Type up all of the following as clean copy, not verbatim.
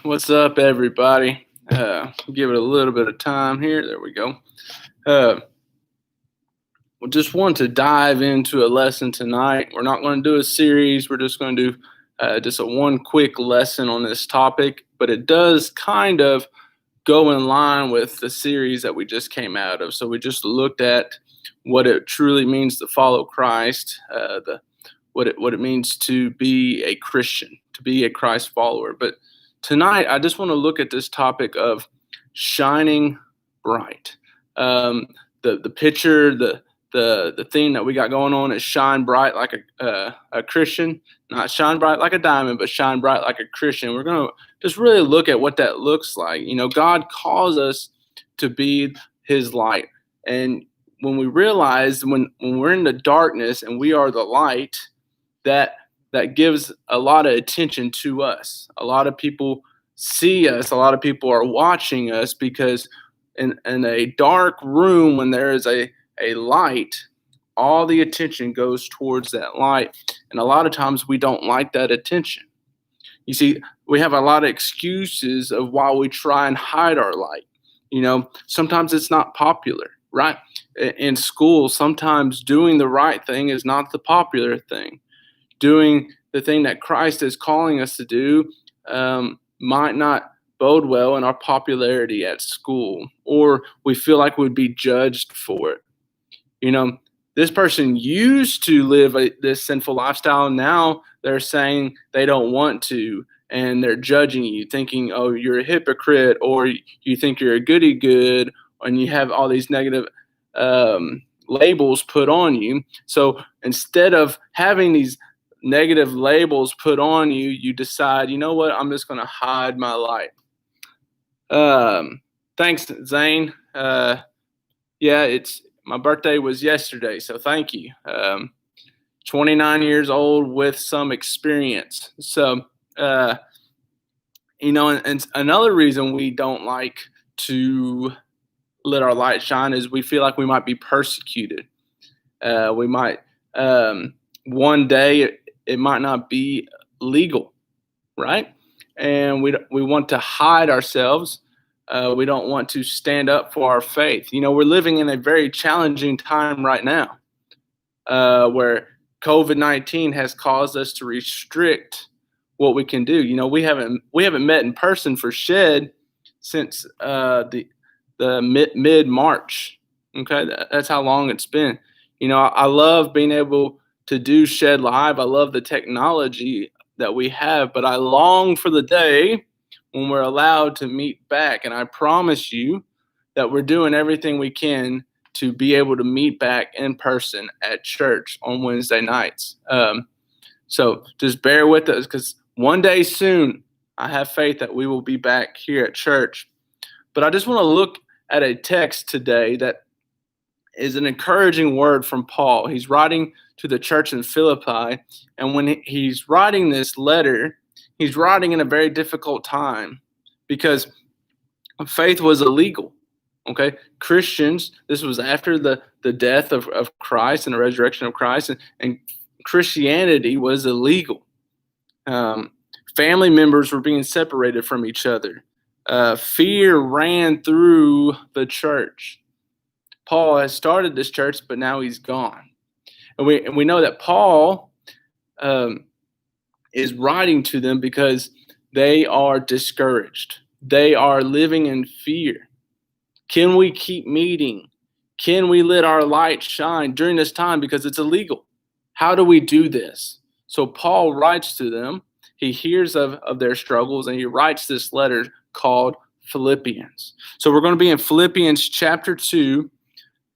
What's up, everybody? Give it a little bit of time here. There we go. Uh, we just want to dive into a lesson tonight. We're not going to do a series. We're just going to do just a one quick lesson on this topic, but it does kind of go in line with the series that we just came out of. So we just looked at what it truly means to follow Christ, what it means to be a Christian, to be a Christ follower. But tonight, I just want to look at this topic of shining bright. The picture, the theme that we got going on is shine bright like a Christian, not shine bright like a diamond, but shine bright like a Christian. We're going to just really look at what that looks like. You know, God calls us to be His light, and when we realize when we're in the darkness and we are the light, that gives a lot of attention to us. A lot of people see us. A lot of people are watching us because in a dark room, when there is a light, all the attention goes towards that light. And a lot of times we don't like that attention. You see, we have a lot of excuses of why we try and hide our light. You know, sometimes it's not popular, right? In school, sometimes doing the right thing is not the popular thing. Doing the thing that Christ is calling us to do might not bode well in our popularity at school, or we feel like we'd be judged for it. You know, this person used to live this sinful lifestyle. Now they're saying they don't want to, and they're judging you, thinking, oh, you're a hypocrite, or you think you're a goody good, and you have all these negative labels put on you. So instead of having these negative labels put on you, you decide, you know what, I'm just going to hide my light. Thanks, Zane. It's my birthday was yesterday, so thank you. 29 years old with some experience. So, you know, and another reason we don't like to let our light shine is we feel like we might be persecuted. We might, one day it might not be legal, right? And we want to hide ourselves. We don't want to stand up for our faith. You know, we're living in a very challenging time right now, where COVID-19 has caused us to restrict what we can do. You know, we haven't met in person for Shed since the mid-March. Okay, that's how long it's been. You know, I love being able to do Shed Live. I love the technology that we have, but I long for the day when we're allowed to meet back. And I promise you that we're doing everything we can to be able to meet back in person at church on Wednesday nights. So just bear with us, because one day soon, I have faith that we will be back here at church. But I just want to look at a text today that is an encouraging word from Paul. He's writing to the church in Philippi, and when he's writing this letter, he's writing in a very difficult time because faith was illegal. Okay, Christians, this was after the death of Christ and the resurrection of Christ, and Christianity was illegal. Family members were being separated from each other. Fear ran through the church. Paul has started this church, but now he's gone. And we know that Paul is writing to them because they are discouraged. They are living in fear. Can we keep meeting? Can we let our light shine during this time, because it's illegal? How do we do this? So Paul writes to them. He hears of their struggles, and he writes this letter called Philippians. So we're going to be in Philippians chapter 2,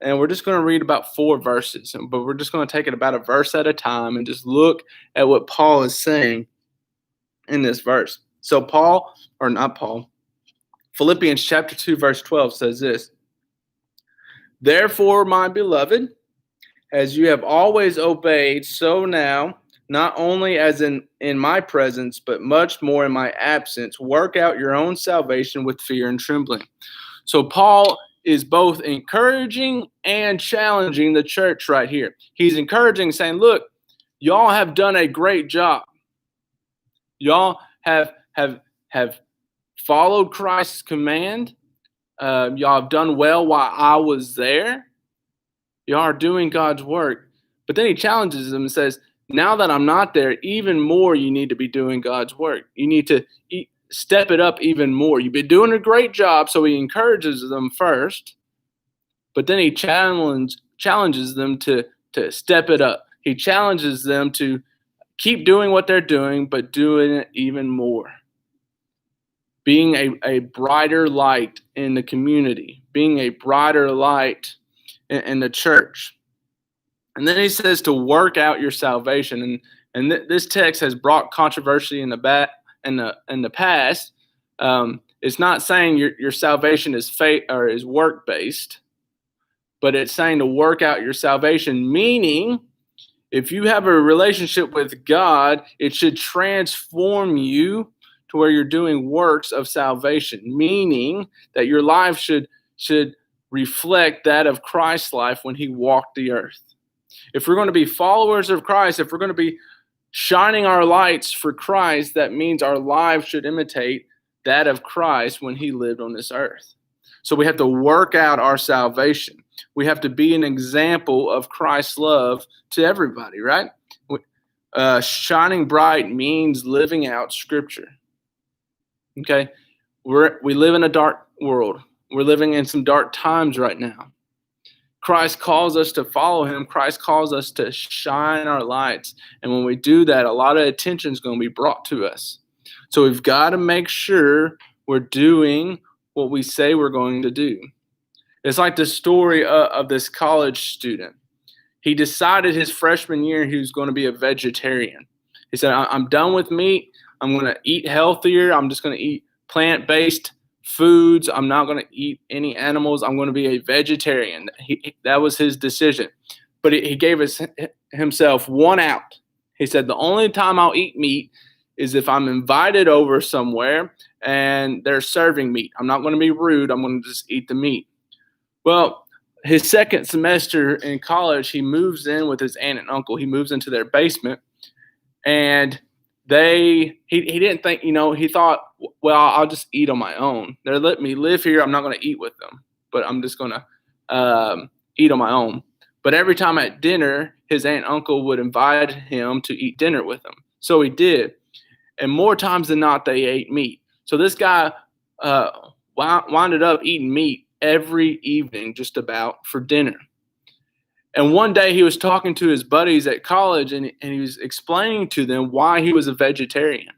and we're just going to read about 4 verses, but we're just going to take it about a verse at a time and just look at what Paul is saying in this verse. So Philippians chapter 2, verse 12 says this: "Therefore, my beloved, as you have always obeyed, so now, not only as in my presence, but much more in my absence, work out your own salvation with fear and trembling." So Paul is both encouraging and challenging the church right here. He's encouraging, saying, look, y'all have done a great job. Y'all have have followed Christ's command. Y'all have done well while I was there. Y'all are doing God's work. But then he challenges them and says, now that I'm not there, even more you need to be doing God's work. You need to step it up even more. You've been doing a great job, so he encourages them first. But then he challenges them to step it up. He challenges them to keep doing what they're doing, but doing it even more. Being a brighter light in the community, being a brighter light in the church. And then he says to work out your salvation. And this text has brought controversy in the past. It's not saying your salvation is faith or is work based, but it's saying to work out your salvation, meaning if you have a relationship with God, it should transform you to where you're doing works of salvation, meaning that your life should reflect that of Christ's life when he walked the earth. If we're going to be followers of Christ, if we're going to be shining our lights for Christ, that means our lives should imitate that of Christ when he lived on this earth. So we have to work out our salvation. We have to be an example of Christ's love to everybody, right? Shining bright means living out Scripture. Okay? We live in a dark world. We're living in some dark times right now. Christ calls us to follow him. Christ calls us to shine our lights. And when we do that, a lot of attention is going to be brought to us. So we've got to make sure we're doing what we say we're going to do. It's like the story of this college student. He decided his freshman year he was going to be a vegetarian. He said, I'm done with meat. I'm going to eat healthier. I'm just going to eat plant-based foods. I'm not going to eat any animals. I'm going to be a vegetarian. That was his decision. But he gave himself one out. He said, the only time I'll eat meat is if I'm invited over somewhere and they're serving meat. I'm not going to be rude. I'm going to just eat the meat. Well, his second semester in college, he moves in with his aunt and uncle. He moves into their basement. And he didn't think, he thought, well, I'll just eat on my own. They're letting me live here. I'm not going to eat with them, but I'm just going to eat on my own. But every time at dinner, his aunt and uncle would invite him to eat dinner with them. So he did. And more times than not, they ate meat. So this guy wound up eating meat every evening just about for dinner. And one day he was talking to his buddies at college and he was explaining to them why he was a vegetarian.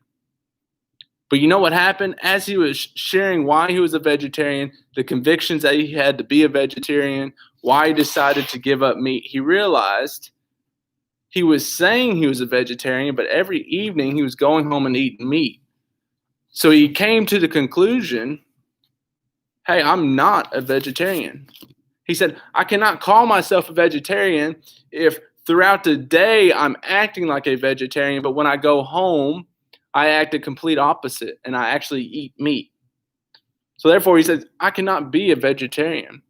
But you know what happened? As he was sharing why he was a vegetarian, the convictions that he had to be a vegetarian, why he decided to give up meat, he realized he was saying he was a vegetarian, but every evening he was going home and eating meat. So he came to the conclusion, hey, I'm not a vegetarian. He said, I cannot call myself a vegetarian if throughout the day I'm acting like a vegetarian, but when I go home, I act the complete opposite and I actually eat meat. So therefore, he says, I cannot be a vegetarian.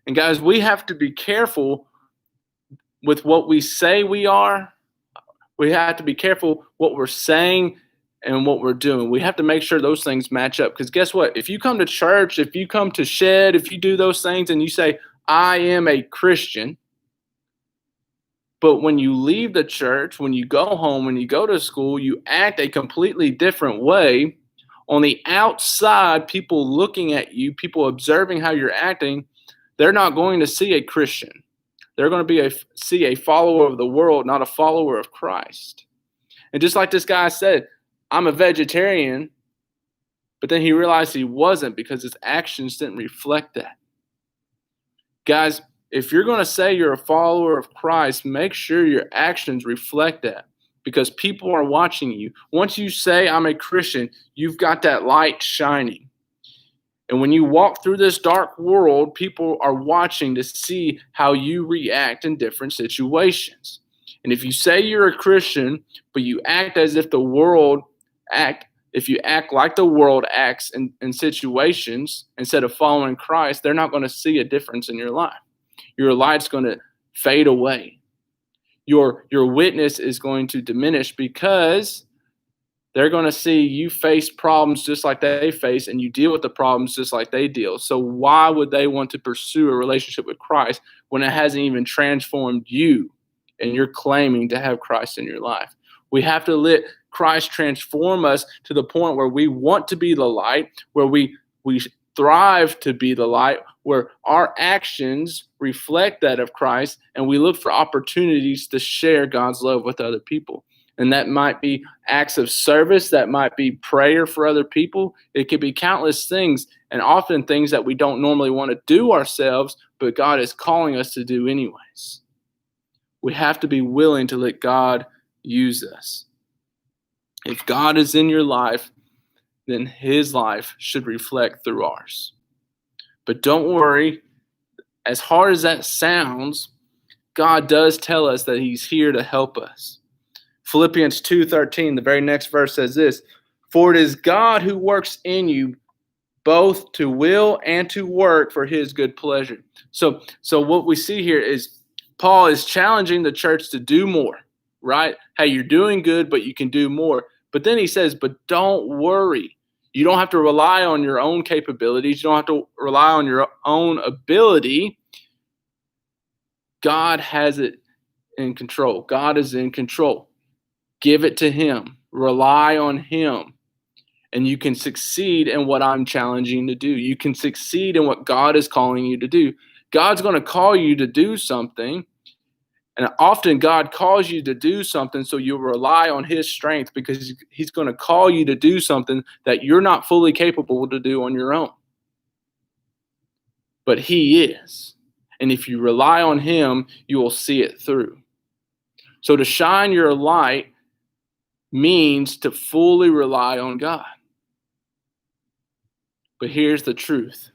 And guys, we have to be careful with what we say we are. We have to be careful what we're saying and what we're doing. We have to make sure those things match up. Because guess what? If you come to church, if you come to Shed, if you do those things and you say, I am a Christian, but when you leave the church, when you go home, when you go to school, you act a completely different way. On the outside, people looking at you, people observing how you're acting, they're not going to see a Christian. They're going to see a follower of the world, not a follower of Christ. And just like this guy said, I'm a vegetarian, but then he realized he wasn't because his actions didn't reflect that. Guys, if you're going to say you're a follower of Christ, make sure your actions reflect that because people are watching you. Once you say I'm a Christian, you've got that light shining. And when you walk through this dark world, people are watching to see how you react in different situations. And if you say you're a Christian, but you act as if the world if you act like the world acts in situations instead of following Christ, they're not going to see a difference in your life. Your light's going to fade away. Your witness is going to diminish because They're going to see you face problems just like they face, and you deal with the problems just like they deal. So why would they want to pursue a relationship with Christ when it hasn't even transformed you and you're claiming to have Christ in your life? We have to let Christ transform us to the point where we want to be the light, where we thrive to be the light, where our actions reflect that of Christ, and we look for opportunities to share God's love with other people. And that might be acts of service, that might be prayer for other people. It could be countless things, and often things that we don't normally want to do ourselves, but God is calling us to do anyways. We have to be willing to let God use us. If God is in your life, then his life should reflect through ours. But don't worry, as hard as that sounds, God does tell us that he's here to help us. Philippians 2:13, the very next verse says this, "For it is God who works in you both to will and to work for his good pleasure." So what we see here is Paul is challenging the church to do more, right? Hey, you're doing good, but you can do more. But then he says, but don't worry. You don't have to rely on your own capabilities. You don't have to rely on your own ability. God has it in control. God is in control. Give it to him. Rely on him. And you can succeed in what I'm challenging you to do. You can succeed in what God is calling you to do. God's going to call you to do something. And often God calls you to do something so you rely on his strength, because he's going to call you to do something that you're not fully capable to do on your own. But he is. And if you rely on him, you will see it through. So to shine your light means to fully rely on God. But here's the truth.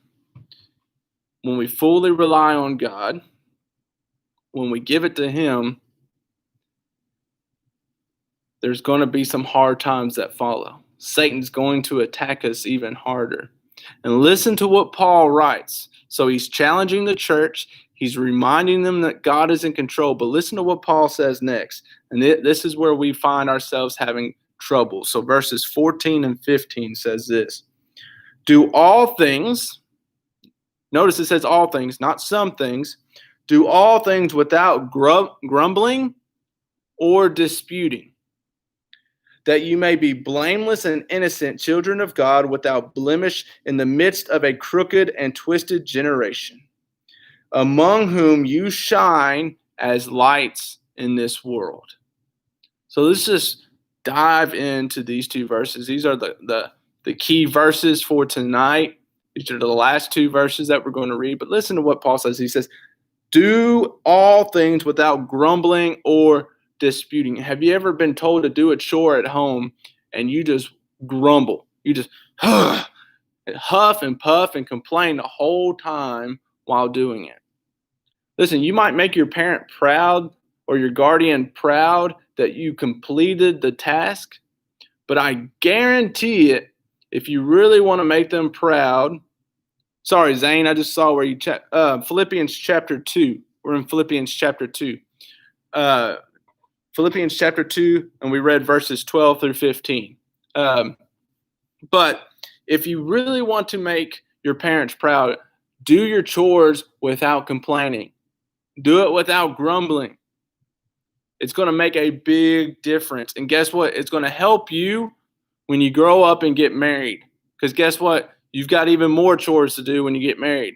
When we fully rely on God, when we give it to him, there's going to be some hard times that follow. Satan's going to attack us even harder. And listen to what Paul writes. So he's challenging the church. He's reminding them that God is in control. But listen to what Paul says next. And this is where we find ourselves having trouble. So verses 14 and 15 says this. Do all things. Notice it says all things, not some things. Do all things without grumbling or disputing, that you may be blameless and innocent children of God without blemish in the midst of a crooked and twisted generation, among whom you shine as lights in this world. So let's just dive into these two verses. These are the key verses for tonight. These are the last two verses that we're going to read. But listen to what Paul says. He says, do all things without grumbling or disputing. Have you ever been told to do a chore at home and you just grumble? You just huff and puff and complain the whole time while doing it. Listen, you might make your parent proud or your guardian proud that you completed the task, but I guarantee it, if you really want to make them proud, sorry, Zane, I just saw where you checked. Philippians chapter 2. We're in Philippians chapter 2. Philippians chapter 2, and we read verses 12 through 15. But if you really want to make your parents proud, do your chores without complaining. Do it without grumbling. It's going to make a big difference. And guess what? It's going to help you when you grow up and get married. Because guess what? You've got even more chores to do when you get married.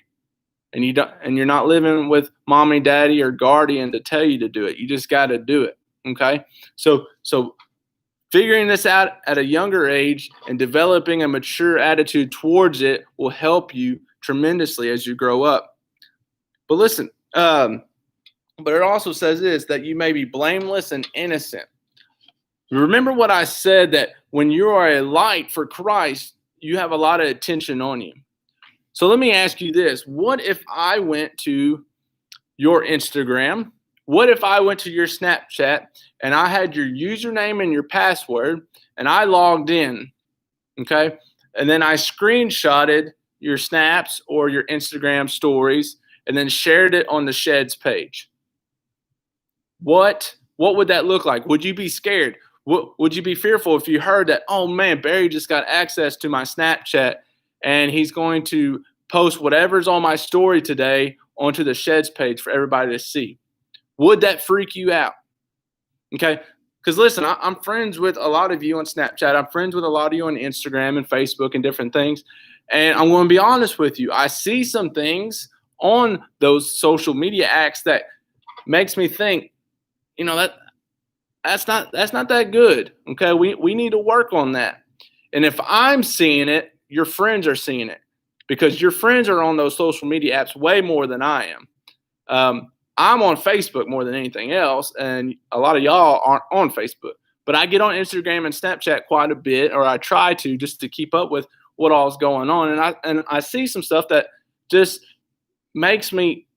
And you're not living with mommy, daddy, or guardian to tell you to do it. You just got to do it. Okay? So figuring this out at a younger age and developing a mature attitude towards it will help you tremendously as you grow up. But listen, but it also says this, that you may be blameless and innocent. Remember what I said, that when you are a light for Christ, you have a lot of attention on you. So let me ask you this. What if I went to your Instagram? What if I went to your Snapchat and I had your username and your password and I logged in, okay? And then I screenshotted your snaps or your Instagram stories and then shared it on the Sheds page. What would that look like? Would you be scared? Would you be fearful if you heard that, oh man, Barry just got access to my Snapchat and he's going to post whatever's on my story today onto the Sheds page for everybody to see? Would that freak you out? Okay. Because listen, I'm friends with a lot of you on Snapchat. I'm friends with a lot of you on Instagram and Facebook and different things. And I'm going to be honest with you. I see some things on those social media acts that makes me think, that's not that good. Okay. We need to work on that. And if I'm seeing it, your friends are seeing it, because your friends are on those social media apps way more than I am. I'm on Facebook more than anything else, and a lot of y'all aren't on Facebook. But I get on Instagram and Snapchat quite a bit, or I try to, just to keep up with what all's going on. And I see some stuff that just makes me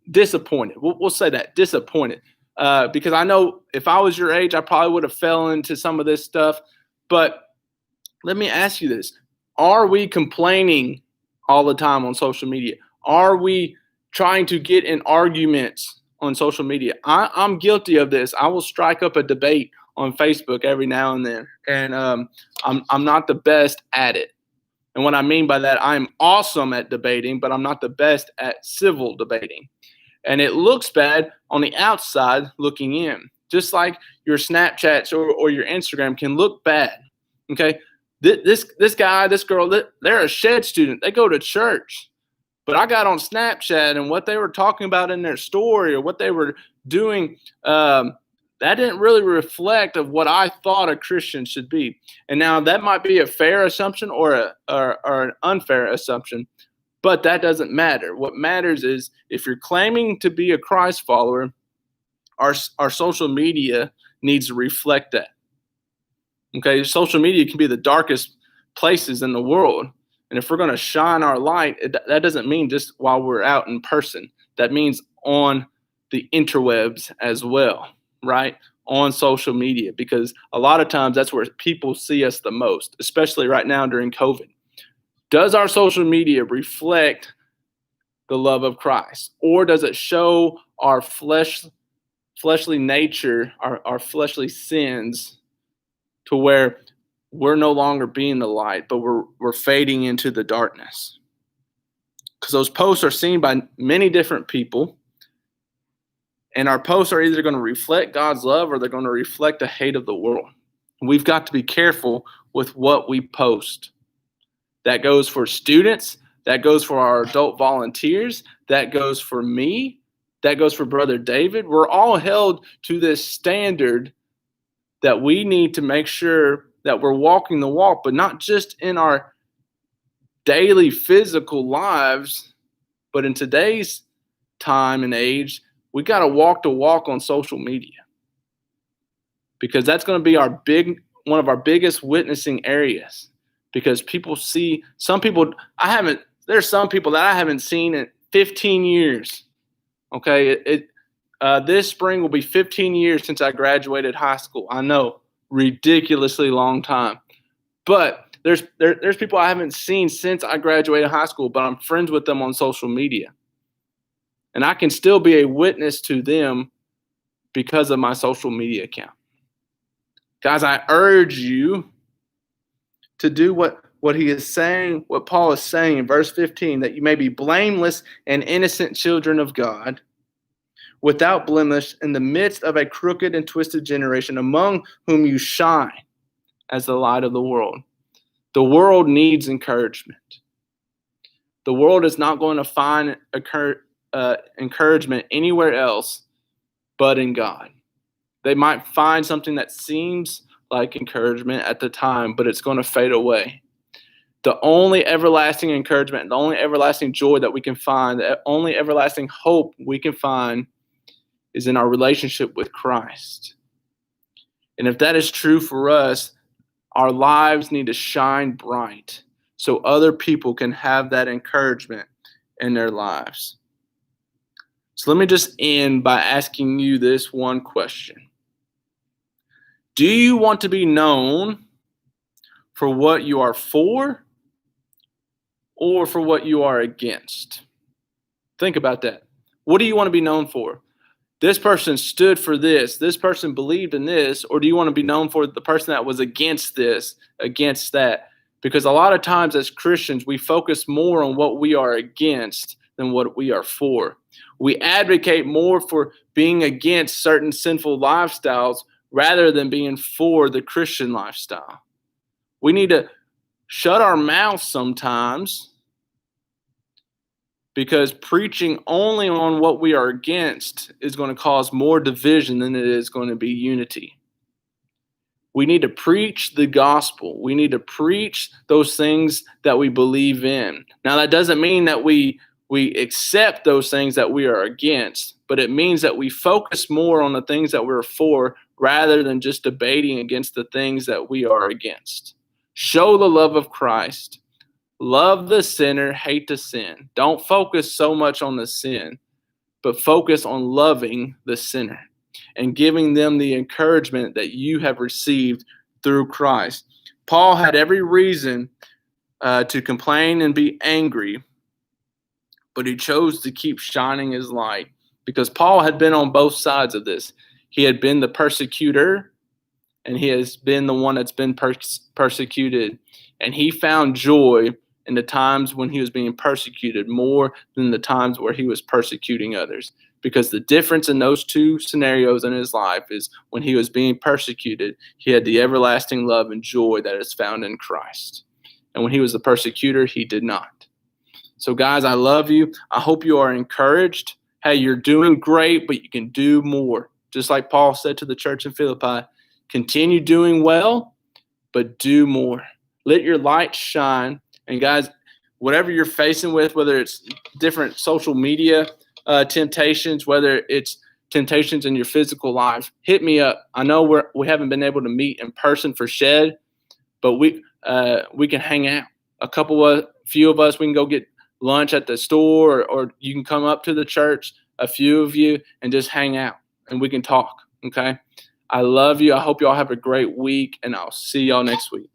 disappointed. We'll say that, disappointed. Because I know if I was your age, I probably would have fell into some of this stuff. But let me ask you this. Are we complaining all the time on social media? Are we trying to get in arguments on social media? I'm guilty of this. I will strike up a debate on Facebook every now and then, and I'm not the best at it. And what I mean by that, I'm awesome at debating, but I'm not the best at civil debating. And it looks bad on the outside looking in, just like your Snapchats or your Instagram can look bad. Okay, this guy, this girl, they're a Shed student. They go to church. But I got on Snapchat, and what they were talking about in their story or what they were doing, that didn't really reflect of what I thought a Christian should be. And now that might be a fair assumption or an unfair assumption, but that doesn't matter. What matters is if you're claiming to be a Christ follower, our social media needs to reflect that. Okay, social media can be the darkest places in the world. And if we're going to shine our light, that doesn't mean just while we're out in person. That means on the interwebs as well, right? On social media, because a lot of times that's where people see us the most, especially right now during COVID. Does our social media reflect the love of Christ? Or does it show our fleshly nature, our fleshly sins, to where we're no longer being the light, but we're fading into the darkness? Because those posts are seen by many different people, and our posts are either going to reflect God's love or they're going to reflect the hate of the world. We've got to be careful with what we post. That goes for students, that goes for our adult volunteers, that goes for me, that goes for Brother David. We're all held to this standard that we need to make sure that we're walking the walk, but not just in our daily physical lives, but in today's time and age, we got to walk the walk on social media, because that's going to be one of our biggest witnessing areas. Because people see, there's some people that I haven't seen in 15 years. Okay, this spring will be 15 years since I graduated high school. I know, ridiculously long time. But there's people I haven't seen since I graduated high school, but I'm friends with them on social media. And I can still be a witness to them because of my social media account. Guys, I urge you to do what he is saying, what Paul is saying in verse 15, that you may be blameless and innocent children of God, without blemish, in the midst of a crooked and twisted generation, among whom you shine as the light of the world. The world needs encouragement. The world is not going to find encouragement anywhere else but in God. They might find something that seems like encouragement at the time, but it's going to fade away. The only everlasting encouragement, the only everlasting joy that we can find, the only everlasting hope we can find is in our relationship with Christ. And if that is true for us, our lives need to shine bright so other people can have that encouragement in their lives. So let me just end by asking you this one question. Do you want to be known for what you are for or for what you are against? Think about that. What do you want to be known for? this person stood for this person believed in this, or do you want to be known for the person that was against this, against that? Because a lot of times as Christians, we focus more on what we are against than what we are for. We advocate more for being against certain sinful lifestyles rather than being for the Christian lifestyle. We need to shut our mouths sometimes, because preaching only on what we are against is going to cause more division than it is going to be unity. We need to preach the gospel. We need to preach those things that we believe in. Now, that doesn't mean that we accept those things that we are against, but it means that we focus more on the things that we're for rather than just debating against the things that we are against. Show the love of Christ. Love the sinner, hate the sin. Don't focus so much on the sin, but focus on loving the sinner and giving them the encouragement that you have received through Christ. Paul had every reason to complain and be angry, but he chose to keep shining his light because Paul had been on both sides of this. He had been the persecutor, and he has been the one that's been persecuted, and he found joy in the times when he was being persecuted more than the times where he was persecuting others. Because the difference in those two scenarios in his life is when he was being persecuted, he had the everlasting love and joy that is found in Christ. And when he was the persecutor, he did not. So guys, I love you. I hope you are encouraged. Hey, you're doing great, but you can do more. Just like Paul said to the church in Philippi, continue doing well, but do more. Let your light shine. And guys, whatever you're facing with, whether it's different social media temptations, whether it's temptations in your physical life, hit me up. I know we haven't been able to meet in person for Shed, but we can hang out. Few of us, we can go get lunch at the store, or you can come up to the church, a few of you, and just hang out, and we can talk, okay? I love you. I hope y'all have a great week, and I'll see y'all next week.